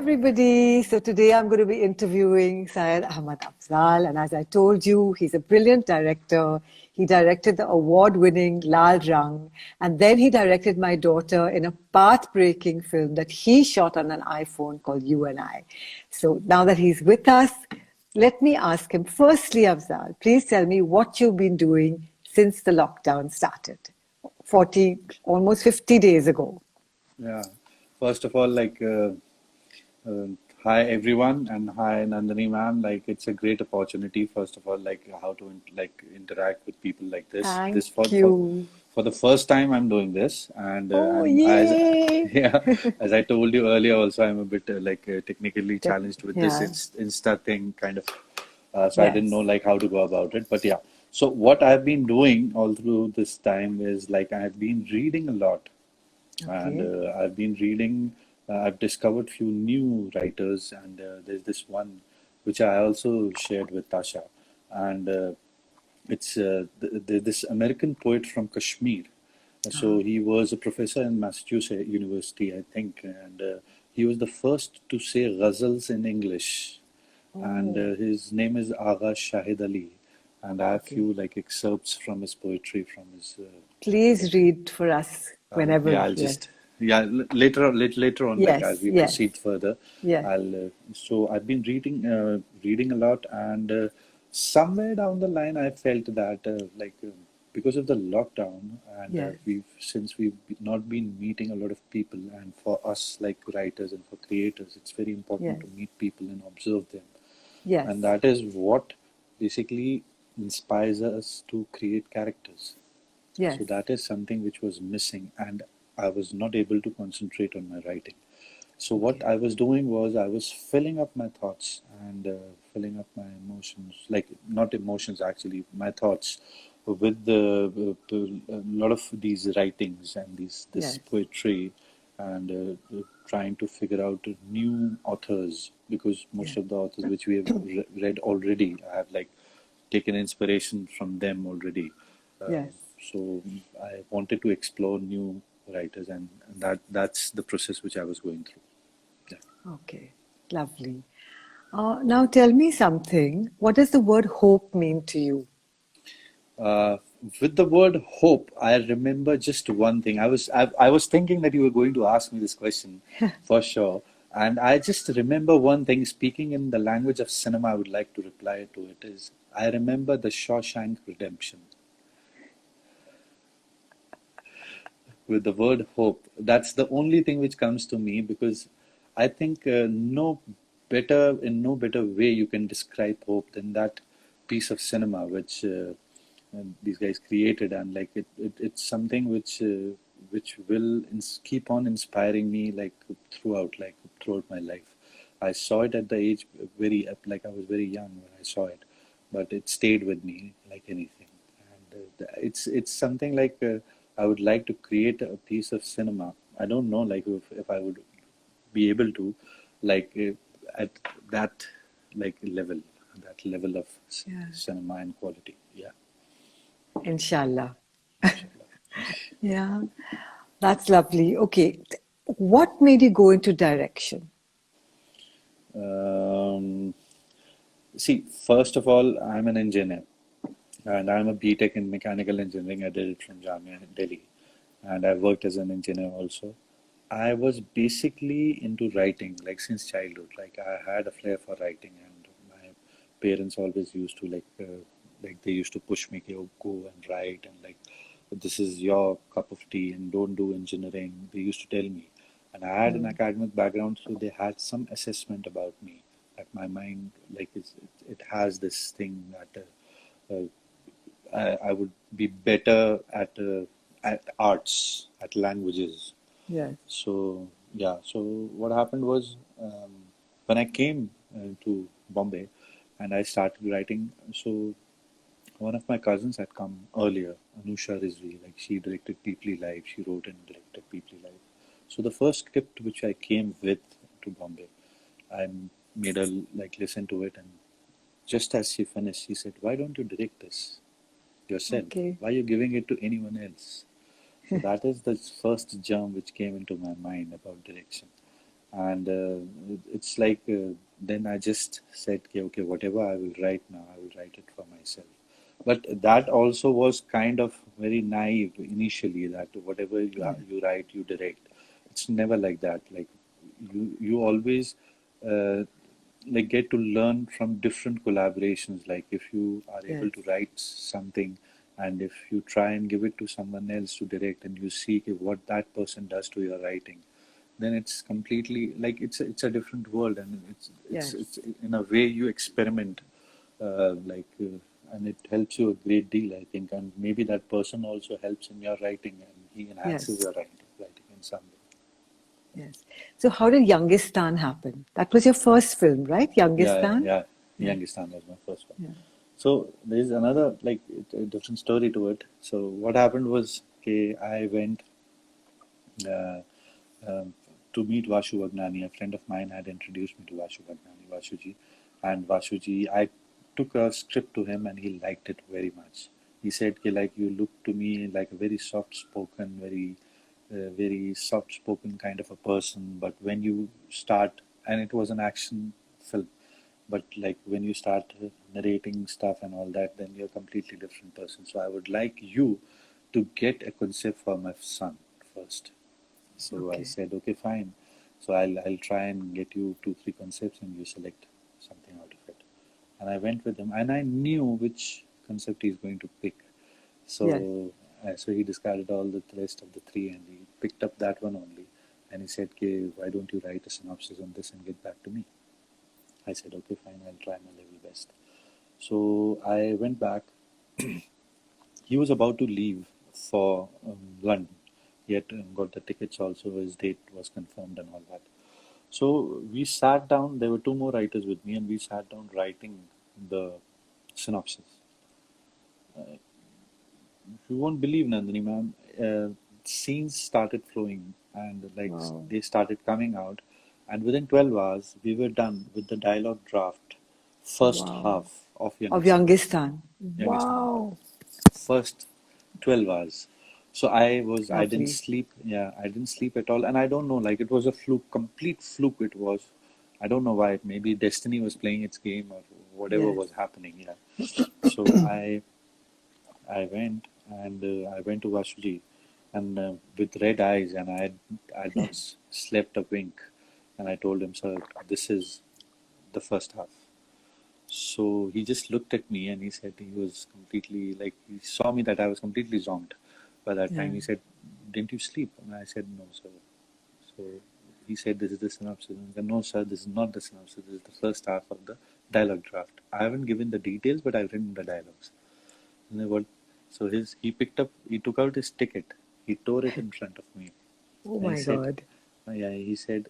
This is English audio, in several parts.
everybody. So today I'm going to be interviewing Syed Ahmad Afzal. And as I told you, he's a brilliant director. He directed the award-winning Laal Rang. And then he directed my daughter in a path-breaking film that he shot on an iPhone called You and I. So now that he's with us, let me ask him. Firstly, Afzal, please tell me what you've been doing since the lockdown started. 40, almost 50 days ago. Yeah. First of all, uh, hi everyone, and hi Nandini ma'am. It's a great opportunity. First of all, how to interact with people like this. Thank This you. for the first time I'm doing this, and Oh, I'm as yay. yeah, as I told you earlier. Also, I'm a bit technically challenged with this Yeah. Insta thing, kind of. So I didn't know Yes. how to go about it. But yeah. So what I've been doing all through this time is I've been reading a lot, and Okay. I've been reading. I've discovered few new writers, and there's this one which I also shared with Tasha, and it's this American poet from Kashmir. So Ah. he was a professor in Massachusetts University, I think, and he was the first to say ghazals in English, and Oh, his name is Agha Shahid Ali, and I have okay. few excerpts from his poetry from his Please read for us whenever. yeah, I'll Yes. just yeah later on as Yes. we Yes. proceed further, Yes. I'll so I've been reading a lot, and somewhere down the line I felt that because of the lockdown, and Yes. we've not been meeting a lot of people, and for us like writers and for creators, it's very important Yes. to meet people and observe them, Yes. and that is what basically inspires us to create characters. Yes. So that is something which was missing, and I was not able to concentrate on my writing. So what Okay. I was doing was I was filling up my thoughts, and filling up my emotions, like not emotions actually, my thoughts with a lot of these writings and this Yes. poetry, and trying to figure out new authors, because most Yes. of the authors which we have read already, I have taken inspiration from them already. Uh, Yes. so I wanted to explore new writers, and that's the process which I was going through. Okay. Lovely. Now tell me something. What does the word hope mean to you? Yeah. With the word hope, I remember just one thing. I was thinking that you were going to ask me this question for sure, and I just remember one thing. Speaking in the language of cinema, I would like to reply to it is I remember the Shawshank Redemption. With the word hope. That's the only thing which comes to me, because I think no better way you can describe hope than that piece of cinema which these guys created, and it's something which will keep on inspiring me throughout my life. I saw it at the age very I was very young when I saw it, but it stayed with me like anything. And it's something I would like to create a piece of cinema. I don't know if I would be able to like at that level, that level of Yeah. cinema and quality. Yeah, Inshallah. inshallah. Yeah. That's lovely. Okay. What made you go into direction? Um, See, first of all, I'm an engineer, and I'm a BTech in mechanical engineering. I did it from Jamia in Delhi, and I worked as an engineer also. I was basically into writing since childhood. I had a flair for writing, and my parents always used to they used to push me, "Oh, go and write," and this is your cup of tea, and don't do engineering. They used to tell me, and I had an Mm. academic background, so they had some assessment about me. That my mind it has this thing that I would be better at arts, at languages. Yes. So yeah, so what happened was when I came to Bombay and I started writing. So one of my cousins had come earlier, Anusha Rizvi. She directed People Live. She wrote and directed People Live. So the first script which I came with to Bombay, I made her listen to it, and just as she finished, she said, "Why don't you direct this yourself? Okay. Why are you giving it to anyone else?" So that is the first germ which came into my mind about direction. and it's like then I just said, okay, whatever I will write now, I will write it for myself. But that also was kind of very naive initially, that whatever Yeah. you write, you direct. It's never like that. Like you always uh, like get to learn from different collaborations. Like if you are able Yes. to write something, and if you try and give it to someone else to direct, and you see what that person does to your writing, then it's completely like it's a different world, and Yes. it's in a way you experiment, and it helps you a great deal, I think, and maybe that person also helps in your writing, and he enhances Yes. your writing in some way. Yes. So how did Youngistan happen? That was your first film, right? Youngistan? Yeah. Yeah. Youngistan was my first one. Yeah. So there's another like a different story to it. So what happened was, okay, I went uh, um, to meet Vashu Vagnani. A friend of mine had introduced me to Vashu Vagnani, Vashuji, and Vashuji. I took a script to him, and he liked it very much. He said, "Okay, like you look to me like a very soft-spoken, very soft-spoken kind of a person, but when you start, and it was an action film, but like when you start narrating stuff and all that, then you're a completely different person. So I would like you to get a concept for my son first." So I Okay. said, okay, fine. So I'll try and get you 2 3 concepts, and you select something out of it. And I went with him, and I knew which concept he's going to pick. Yes. So he discarded all the rest of the three, and he picked up that one only. And he said, okay, why don't you write a synopsis on this and get back to me? I said, okay, fine, I'll try my level best. So I went back. He was about to leave for London. He had got the tickets also, his date was confirmed and all that. So we sat down, there were two more writers with me, and we sat down writing the synopsis. You won't believe, Nandini ma'am, scenes started flowing, and like Wow. they started coming out, and within 12 hours we were done with the dialogue draft, first Wow. half of Of Youngistan. Youngistan. Youngistan. Wow. First 12 hours. So I didn't Lovely. sleep. Yeah, I didn't sleep at all. And I don't know, like it was a fluke, complete fluke it was. I don't know why. Maybe destiny was playing its game, or whatever Yes. was happening. Yeah. So I went, and I went to Vasuji, and with red eyes, and I had not slept a wink. And I told him, sir, this is the first half. So he just looked at me, and he said he was completely like, he saw me that I was completely zonked by that Yeah. time. He said, "Didn't you sleep?" And I said, "No, sir." So he said, "This is the synopsis." And I said, "No, sir, this is not the synopsis. This is the first half of the dialogue draft. I haven't given the details, but I've written the dialogues." And then what? So he picked up, he took out his ticket, he tore it in front of me, Oh and he my said, God. "Yeah," he said,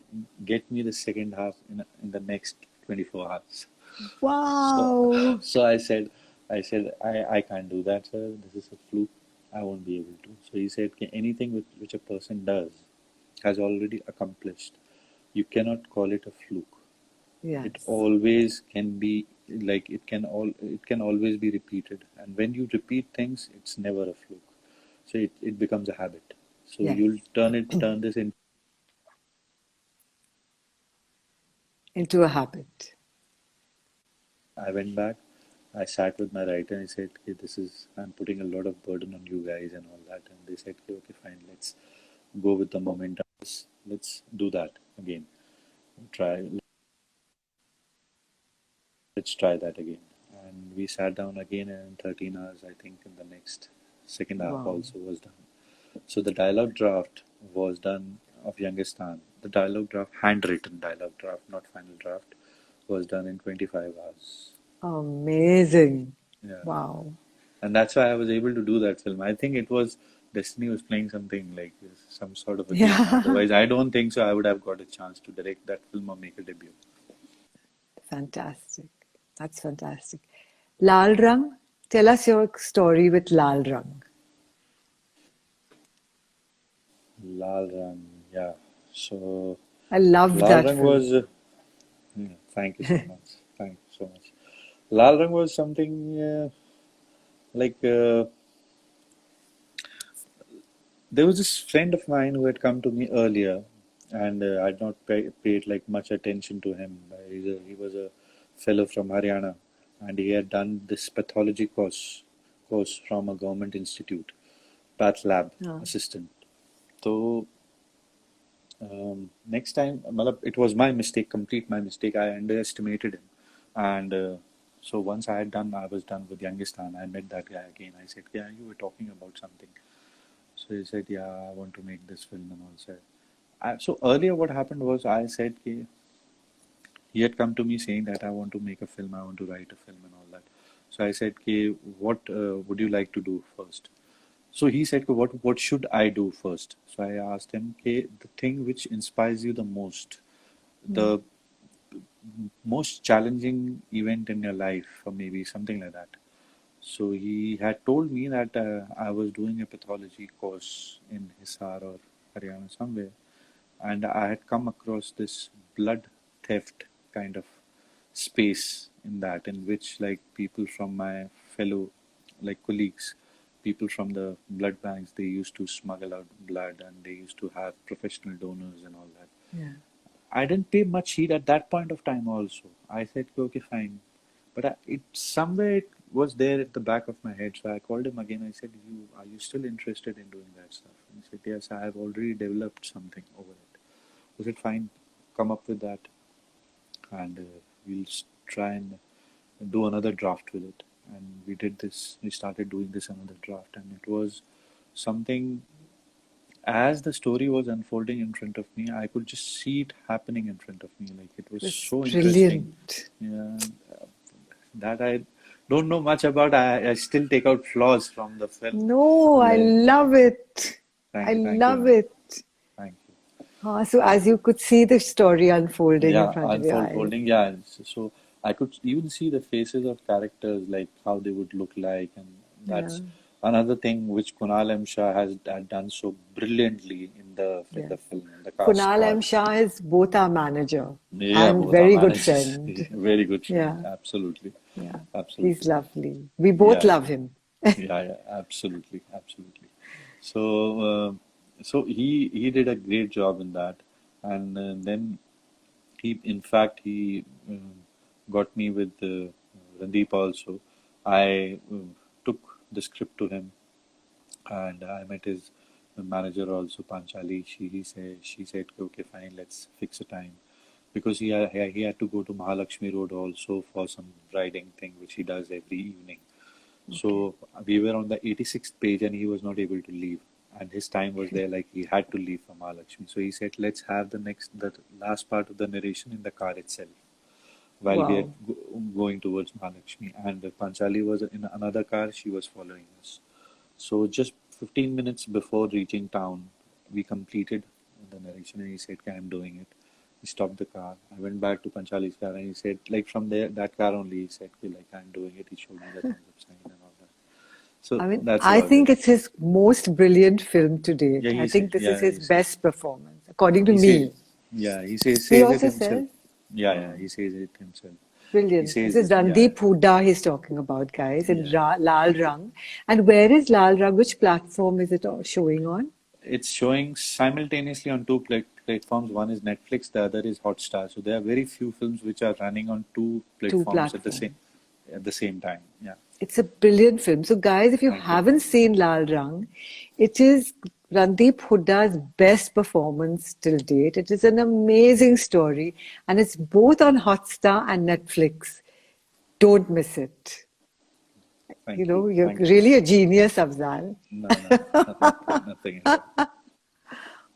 "Get me the second half in the next 24 hours." So, Wow. so I can't do that, sir. This is a fluke. I won't be able to. So he said, "Okay, anything which a person does has already accomplished. You cannot call it a fluke. It Yes. always can be like it can always be repeated. And when you repeat things, it's never a fluke. So it becomes a habit. So Yes. you'll turn this in." Into a habit. I went back. I sat with my writer, and I said, okay, I'm putting a lot of burden on you guys and all that. And they said, okay, fine, let's go with the momentum. Let's do that again. Try, let's try that again. And we sat down again, and in 13 hours, I think, in the next second half Wow. also was done. So the dialogue draft was done of Youngistan. The dialogue draft, handwritten dialogue draft, not final draft, was done in 25 hours. Amazing. Yeah. Wow. And that's why I was able to do that film. I think it was destiny was playing something like some sort of a game. Yeah. Otherwise, I don't think so. I would have got a chance to direct that film or make a debut. Fantastic. That's fantastic. Laal Rang, tell us your story with Laal Rang. Laal Rang, yeah. So I loved Laal that Rang film. was. Thank you so much. Thank you so much. Laal Rang was something like there was this friend of mine who had come to me earlier, and I'd not paid like much attention to him. He was a fellow from Haryana, and he had done this pathology course from a government institute, path lab Oh. assistant. So next time, it was my mistake, complete my mistake. I underestimated him, and so once I was done with Youngistan. I met that guy again. I said, "Yeah, you were talking about something." So he said, "Yeah, I want to make this film and all." So earlier, what happened was I said, he had come to me saying that I want to make a film, I want to write a film and all that. So I said, what would you like to do first? So he said, what should I do first? So I asked him, the thing which inspires you the most, the most challenging event in your life, or maybe something like that. So he had told me that I was doing a pathology course in Hisar or Haryana somewhere, and I had come across this blood theft kind of space in which like people from my fellow like colleagues, people from the blood banks, they used to smuggle out blood and they used to have professional donors and all that. Yeah. I didn't pay much heed at that point of time also. I said, okay, fine. But it somewhere it was there at the back of my head. So I called him again. I said, are you still interested in doing that stuff? And he said, yes, I have already developed something over it. I said, fine, come up with that, and we'll try and do another draft with it. And we did this. We started doing this another draft, and it was something. As the story was unfolding in front of me, I could just see it happening in front of me. Like it was It's so interesting. brilliant. Yeah, that I don't know much about. I still take out flaws from the film. No, I Like, love it. I thank you, love man. it. Thank you. So as you could see the story unfolding in Yeah, front of your eyes. unfolding. Yeah, so I could even see the faces of characters, like how they would look like, and Yeah, that's another thing which Kunal M. Shah had done so brilliantly in yes. the film, in the cast Kunal M. part. Shah is both our manager Yeah, and both our very good managers. friend. Very good friend. Yeah, Absolutely. yeah. He's Absolutely. lovely. We both Yeah, love him. yeah, absolutely, absolutely. So, so he did a great job in that, and then in fact, he got me with Randeep also. I took the script to him, and I met his manager also, Panchali. She said, okay, fine, let's fix a time, because he had to go to Mahalakshmi Road also for some riding thing, which he does every evening. Okay. So we were on the 86th page, and he was not able to leave. And his time was there, like he had to leave for Mahalakshmi. So he said, let's have the last part of the narration in the car itself while we are Wow. going towards Mahalakshmi. And Panchali was in another car, she was following us. So just 15 minutes before reaching town, we completed the narration, and he said, okay, I'm doing it. He stopped the car. I went back to Panchali's car, and he said, like from there, that car only, he said, okay, like I'm doing it. He showed me the thumbs up sign and all that. So I mean, that's I about it. think it's his most brilliant film to Yeah, date. I think this is his he says, best performance, according to he says, me. yeah, He says it also himself. says, Yeah, he says it himself. He brilliant. This says is it, yeah, Randeep Hooda he's talking about, guys, in yeah. Laal Rang. And where is Laal Rang? Which platform is it showing on? It's showing simultaneously on two platforms. One is Netflix, the other is Hotstar. So there are very few films which are running on two Two platforms platforms. at the same time. Yeah. It's a brilliant film. So, guys, if you Thank you. haven't seen Laal Rang, it is Randeep Hooda's best performance till date. It is an amazing story, and it's both on Hotstar and Netflix. Don't miss it. You Thank you. know, you're Thank you. really a genius, Afzal. No, nothing at all.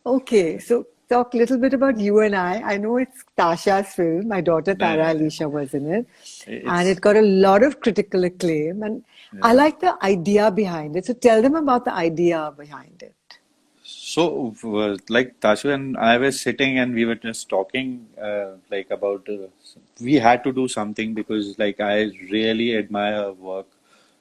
Okay, so talk a little bit about you and I. I know it's Tasha's film. My daughter Tara Yeah, Alisha was in it, and it's it got a lot of critical acclaim. And I yeah. like the idea behind it. So tell them about the idea behind it. So, like Tashu and I were sitting and we were just talking, like about we had to do something because, like, I really admire her work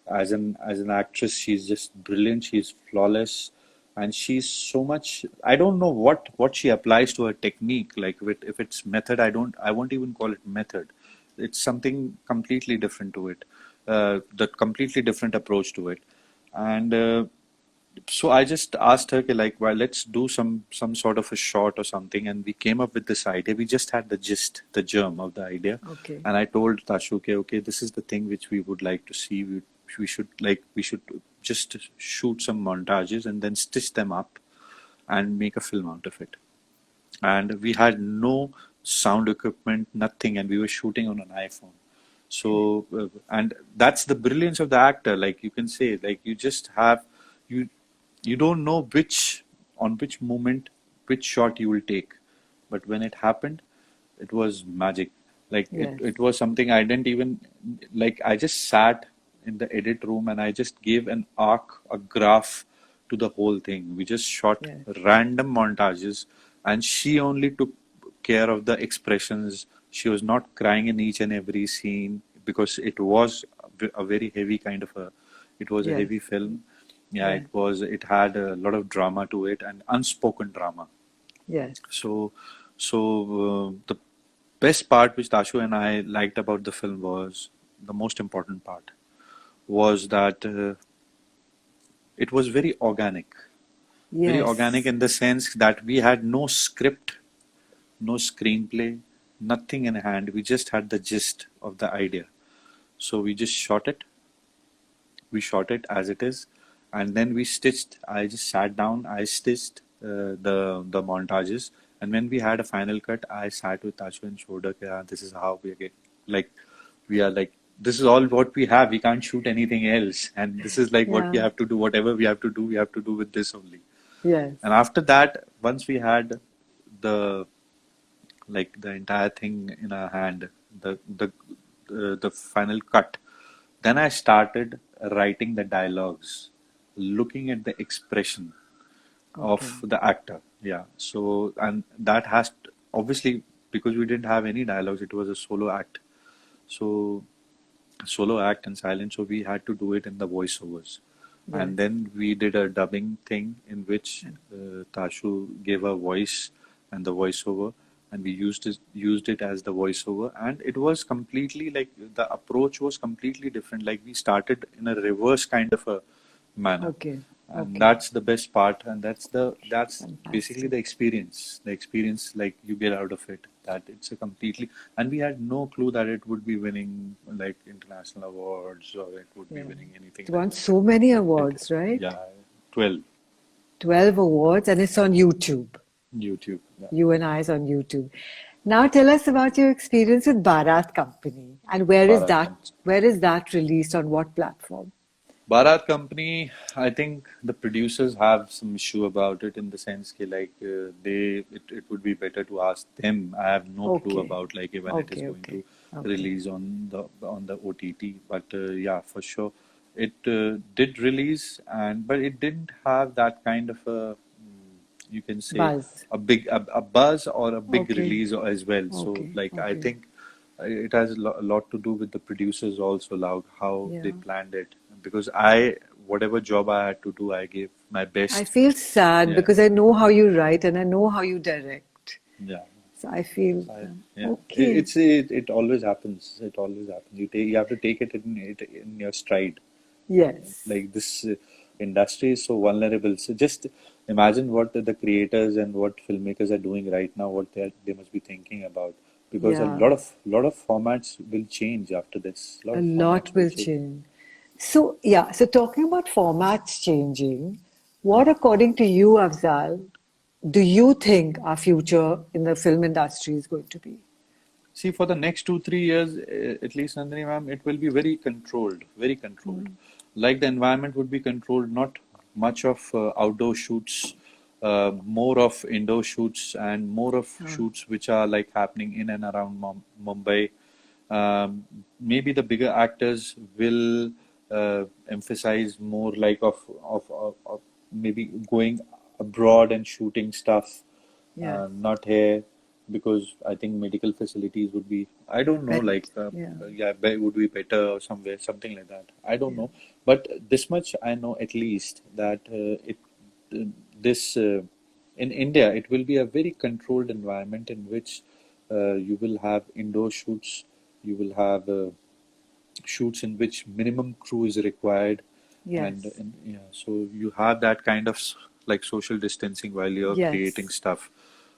as an actress. She's just brilliant. She's flawless, and she's so much. I don't know what she applies to her technique. Like, if it's method, I won't even call it method. It's something completely different to it. The completely different approach to it, and. So I just asked her, "Okay, like, well, let's do some sort of a short or something," and we came up with this idea. We just had the gist, the germ of the idea, Okay. and I told Tashu, "Okay, this is the thing which we would like to see. We should just shoot some montages and then stitch them up and make a film out of it." And we had no sound equipment, nothing, and we were shooting on an iPhone. So, and that's the brilliance of the actor. Like you can say, like you just have you you don't know which moment, which shot you will take, but when it happened, it was magic. Like Yes. it was something I didn't even like. I just sat in the edit room and I just gave an arc, a graph to the whole thing. We just shot Yes. random montages, and she only took care of the expressions. She was not crying in each and every scene because it was a very heavy kind of a. It was a Yes. heavy film. Yeah, Yes. it was. It had a lot of drama to it and unspoken drama. Yes. So, the best part which Tashu and I liked about the film was the most important part was that it was very organic. Very organic Yes. in the sense that we had no script, no screenplay, nothing in hand. We just had the gist of the idea. So we just shot it. We shot it as it is, and then we stitched. I just sat down. I stitched the montages, and when we had a final cut, I sat with Tashu and showed her, "Yeah, this is how we get like we are like this is all what we have. We can't shoot anything else, and this is like what we Yeah. have to do. Whatever we have to do, we have to do with this only." Yes. And after that, once we had the the entire thing in our hand, the final cut, then I started writing the dialogues, looking at the expression Okay. of the actor. Yeah. So, and that obviously, because we didn't have any dialogues, it was a solo act. So, solo act and silent. So, we had to do it in the voiceovers. Yes. And then we did a dubbing thing in which Tashu gave a voice and the voiceover, and we used it as the voiceover, and it was completely like the approach was completely different. Like we started in a reverse kind of a manner, Okay. and Okay. that's the best part, and that's basically Fantastic. the experience like you get out of it. That it's a completely, and we had no clue that it would be winning like international awards or it would be Yeah. winning anything It like won that. so many It, awards, right? yeah, 12 12 awards, and it's on YouTube. YouTube. Yeah, You and I is on YouTube. Now tell us about your experience with Bharat Company and where is Bharat that Company. where is that released on what platform? Bharat Company, I think the producers have some issue about it in the sense that it would be better to ask them. I have no clue Okay. about like when it is Okay, going okay. to Okay. release on the OTT. But yeah, for sure, it did release but it didn't have that kind of you can say Buzz. a buzz or a big Okay. release as well. So Okay. like I Okay. think it has a lot to do with the producers also, like how Yeah. they planned it. Because I, whatever job I had to do, I gave my I best. feel sad Yeah, because I know how you write and I know how you direct. yeah. So I feel Yeah, okay. it always happens. It always happens. You have to take it in your stride. Yes. Like this industry is so vulnerable. So just imagine what the creators and what filmmakers are doing right now. What they must be thinking about, because a Yeah. lot of formats will change after this. A lot A of lot formats will will change. change. So, yeah, so talking about formats changing, what, Yeah. according to you, Afzal, do you think our future in the film industry is going to be? See, for the next 2 3 years, at least, Nandini ma'am, it will be very controlled, very controlled. Like the environment would be controlled, not much of outdoor shoots, more of indoor shoots, and more of Ah, shoots which are like happening in and around Mumbai. Maybe the bigger actors will emphasize more like of maybe going abroad and shooting stuff, yes, not here, because I think medical facilities would be, I don't know, but like, yeah, yeah, would be better or somewhere, something like that. I don't yeah, know. But this much I know at least that uh, this, in India, it will be a very controlled environment in which you will have indoor shoots, you will have shoots in which minimum crew is required, Yes. and yeah, so you have that kind of like social distancing while you're creating Yes. stuff.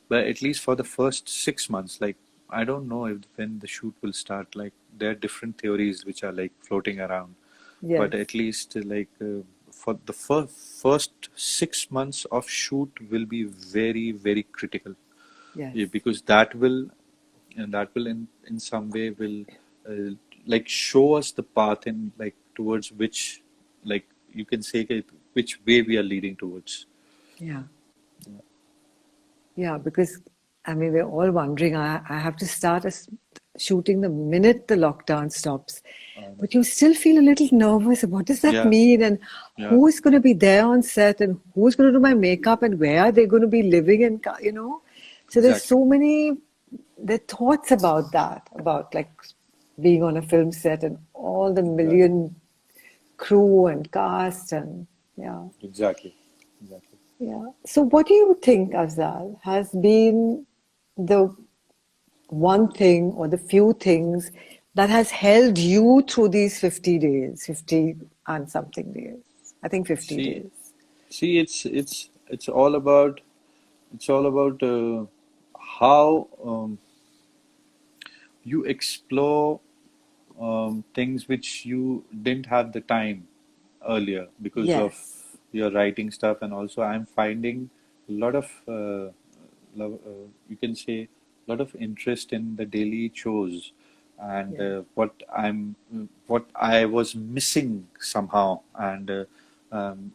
But at least for the first 6 months, like I don't know if when the shoot will start. Like there are different theories which are like floating around, but Yes. at least for the first 6 months of shoot will be very, very critical. Yes. Yeah, because that will in some way will uh, like show us the path in like towards which, like you can say which way we are leading towards. Yeah. Yeah, because I mean, we're all wondering. I have to start shooting the minute the lockdown stops. But you still feel a little nervous. What does that Yeah, mean? And yeah, who's going to be there on set? And who's going to do my makeup? And where are they going to be living? And, you know, so there's exactly. so many the thoughts about that, about like being on a film set and all the Exactly. million crew and cast and yeah. Exactly. Exactly. Yeah. So, what do you think, Afzal, has been the one thing or the few things that has held you through these 50 days, 50 and something days? I think 50 See, days. see, it's all about how you explore things which you didn't have the time earlier because of Yes. your writing stuff, and also I'm finding a lot of you can say a lot of interest in the daily chores, and Yeah. what I was missing somehow, and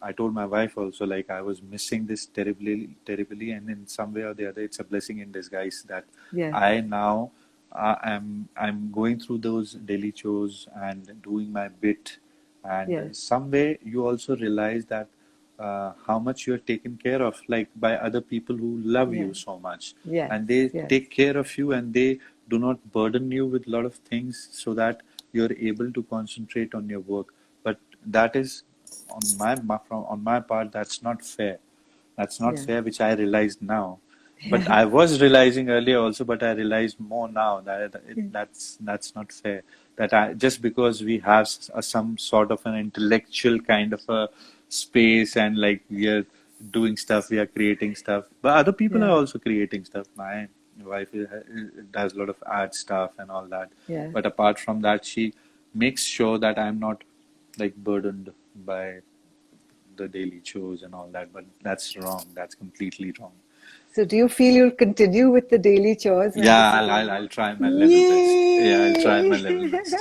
I told my wife also, like I was missing this terribly, terribly, and in some way or the other, it's a blessing in disguise that Yes. I now I'm going through those daily chores and doing my bit, and Yes. some way you also realize that how much you're taken care of, like by other people who love Yes. you so much, Yes. and they Yes. take care of you, and they do not burden you with a lot of things so that you're able to concentrate on your work. But that is on my part, that's not fair. That's not Yeah. fair, which I realized now. But Yeah. I was realizing earlier also, but I realized more now that that's not fair. That just because we have some sort of an intellectual kind of a space, and like we are doing stuff, we are creating stuff, but other people are Yeah. also creating stuff. My wife does a lot of art stuff and all that. Yeah. But apart from that, she makes sure that I'm not like burdened by the daily chores and all that. But that's wrong. That's completely wrong. So, do you feel you'll continue with the daily chores when this Yeah, is I'll over? I'll try my level best. Yeah, I'll try my level Yay! best.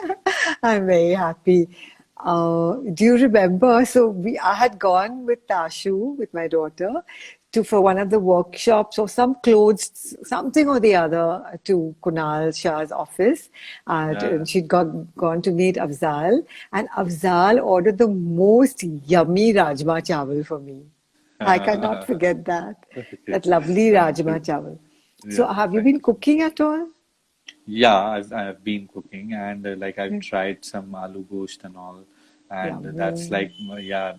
I'm very happy. Do you remember? So I had gone with Tashu, with my daughter, to for one of the workshops or some clothes, something or the other, to Kunal Shah's office, Yeah. and she'd gone to meet Afzal, and Afzal ordered the most yummy rajma chawal for me. I cannot forget that. Okay. That lovely Thank you. Rajma Chawal. So Yeah, have you thank been you so much. cooking at all? Yeah, I've been cooking, and like I've tried some aloo gosht and all, and that's Yummy. like yeah,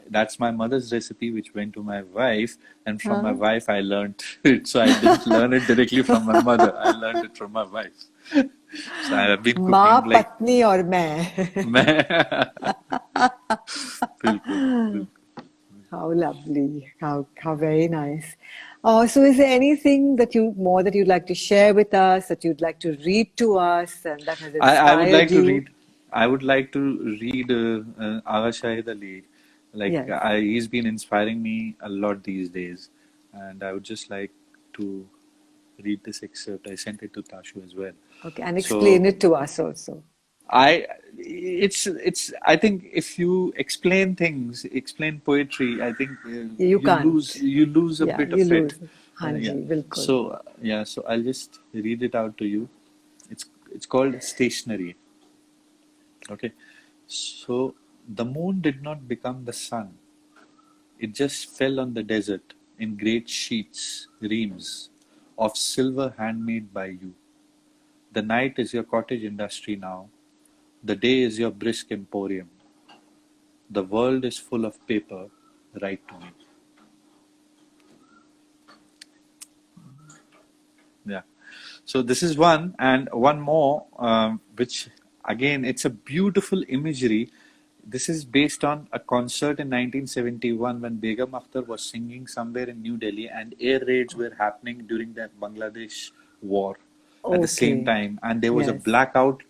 that's my mother's recipe which went to my wife, and from my Huh? wife I learned it. So I didn't learn it directly from my mother. I learned it from my wife. So I've been माँ cooking like पत्नी और मैं. मैं बिल्कुल बिल्कुल. How lovely. How very nice. So is there anything that you'd like to share with us, that you'd like to read to us, and that has I would inspired like to you? read. I would like to read Agha Shahid Ali. Like Yes. he's been inspiring me a lot these days, and I would just like to read this excerpt. I sent it to Tashu as well. Okay, and So explain it to us also. it's. I think if you explain things, explain poetry, I think You can't. you lose a Yeah, bit you of it. lose. हाँ Yeah. जी, बिल्कुल. So yeah. So I'll just read it out to you. It's called Stationary. Okay. So the moon did not become the sun. It just fell on the desert in great sheets, reams of silver handmade by you. The night is your cottage industry now. The day is your brisk emporium. The world is full of paper. Write to me. Yeah. So this is one, and one more, which again, it's a beautiful imagery. This is based on a concert in 1971 when Begum Akhtar was singing somewhere in New Delhi, and air raids were happening during the Bangladesh war at the same Okay. time, and there was a Yes. blackout.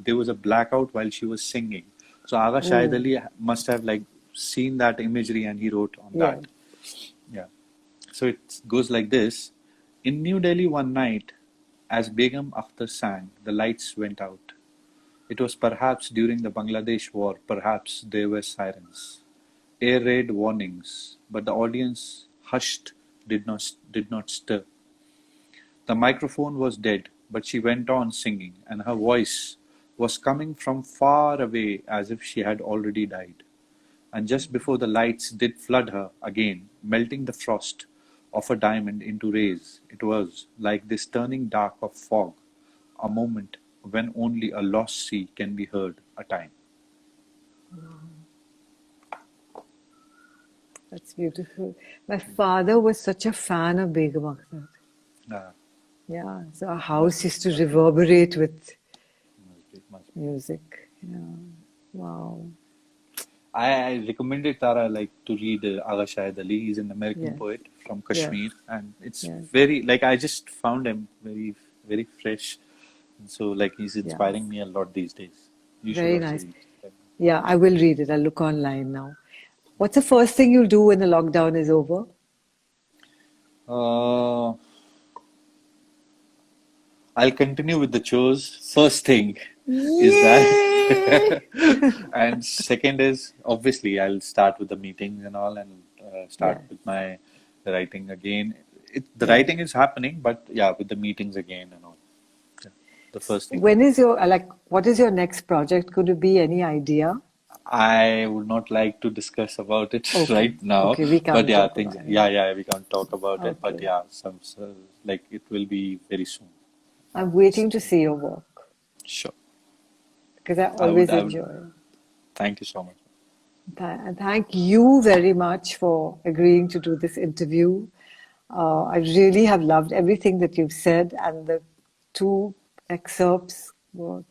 There was a blackout while she was singing. So Agha Shahid Oh, Ali must have like seen that imagery, and he wrote on yes. that. Yeah. So it goes like this. In New Delhi one night, as Begum Akhtar sang, the lights went out. It was perhaps during the Bangladesh war, perhaps there were sirens, air raid warnings, but the audience hushed, did not stir. The microphone was dead, but she went on singing, and her voice was coming from far away as if she had already died. And just before the lights did flood her again, melting the frost of a diamond into rays, it was like this turning dark of fog, a moment when only a lost sea can be heard a time. That's beautiful. My father was such a fan of Begum Akhtar. Ah, Yeah, so our must house be, used to reverberate with must be. music. Yeah. Wow. I recommended Tara like to read Agha Shahid Ali. He's an American Yes. poet from Yes. Kashmir, and it's Yes. very like I just found him very fresh, and so like he's Yes. inspiring me a lot these days. You should Very also nice. read. Yeah, I will read it. I'll look online now. What's the first thing you'll do when the lockdown is over? Uh, I'll continue with the chores. First thing is Yay! that, and second is obviously I'll start with the meetings and all, and start Yes. with my writing again. The Yes. writing is happening, but yeah, with the meetings again and all. Yeah, the first thing. When is your, like, what is your next project? Could it be any idea? I would not like to discuss about it Okay. right now, Okay, we but can't yeah, talk things. about it. Yeah, we can't talk about it, but Okay. yeah, like it will be very soon. I'm waiting to see your work Sure. because I I would. always I would. enjoy. Thank you so much. And thank you very much for agreeing to do this interview. I really have loved everything that you've said, and the two excerpts were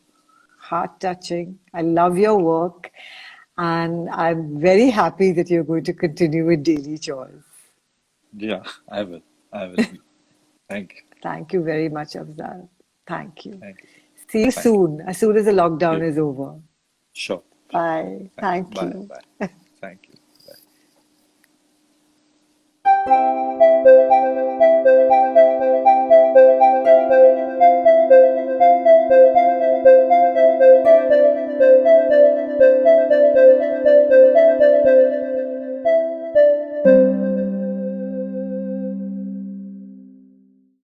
heart-touching. I love your work, and I'm very happy that you're going to continue with Daily Chores. Yeah, I will. I will be. Thank you. Thank you very much, Afzal. Thank you. Thank you. See you Thank you. soon, as soon as the lockdown You. is over. Sure. Sure. Bye. Thanks. Thank Bye. you. Bye. Thank you. Bye.